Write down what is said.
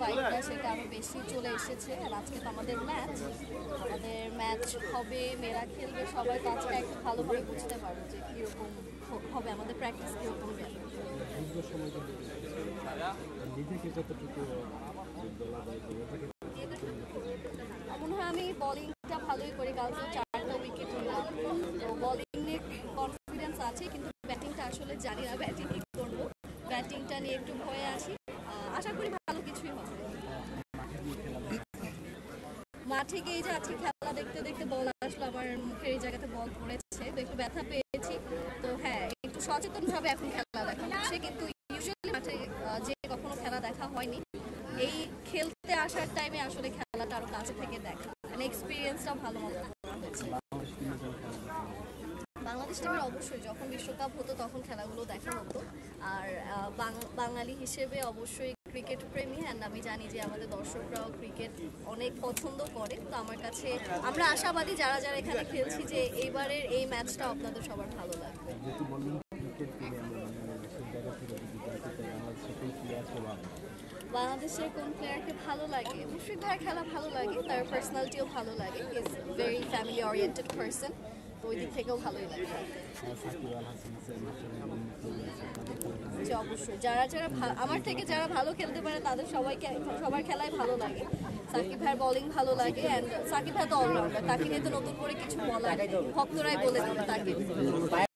ভাইবটা সেটা আরও বেশি চলে এসেছে। আর আজকে তো আমাদের ম্যাচ হবে, মেয়েরা খেলবে, সবাই কাজটা একটু ভালোভাবে বুঝতে পারবে যে কীরকম হবে, আমাদের প্র্যাকটিস কীরকম যাবে। মনে হয় আমি বোলিংটা ভালোই করি, কালকে 4টা উইকেট নিলাম, তো বোলিং নিয়ে কনফিডেন্স আছে, কিন্তু ব্যাটিংটা আসলে জানি না ব্যাটিং কী করবো, ব্যাটিংটা নিয়ে একটু ভয়ে আছি। আশা করি ভালো কিছুই হবে। মাঠে গিয়ে যাচ্ছি, খেলা দেখতে দেখতে বল আসলো আমার মুখের এই জায়গাতে, বল পড়েছে, তো একটু ব্যথা পেয়েছি। তো হ্যাঁ, একটু সচেতনভাবে এখন খেলা দেখা হচ্ছে, কিন্তু ইউজুয়ালি মাঠে যে কখনো খেলা দেখা হয়নি, এই খেলতে আসার টাইমে আসলে খেলাটা আরো কাছে থেকে দেখা, মানে এক্সপিরিয়েন্সটাও ভালো মতো হয়েছে। বাংলাদেশ টিমের অবশ্যই যখন বিশ্বকাপ হতো তখন খেলাগুলো দেখা হতো। আর বাঙালি হিসেবে অবশ্যই ক্রিকেট প্রেমী, অ্যান্ড আমি জানি যে আমাদের দর্শকরাও ক্রিকেট অনেক পছন্দ করে। তো আমার কাছে আমরা আশাবাদী যারা যারা এখানে খেলছি যে এইবারের এই ম্যাচটা আপনাদের সবার ভালো লাগবে। বাংলাদেশের কোন প্লেয়ারকে ভালো লাগে? মুশফিক ভাইয়ের খেলা ভালো লাগে, তার পার্সোনালিটিও ভালো লাগে, is very family oriented person, তো ওই দিক থেকেও ভালোই লাগে। জি অবশ্যই, যারা যারা আমার থেকে যারা ভালো খেলতে পারে তাদের সবার খেলাই ভালো লাগে। সাকিব ভাইয়ের বোলিং ভালো লাগে, অ্যান্ড সাকিব ভাই তো অলরাউন্ডার, তাকে নিয়ে তো নতুন করে কিছু বলার, ভক্তরাই বলে দেবে তাকে।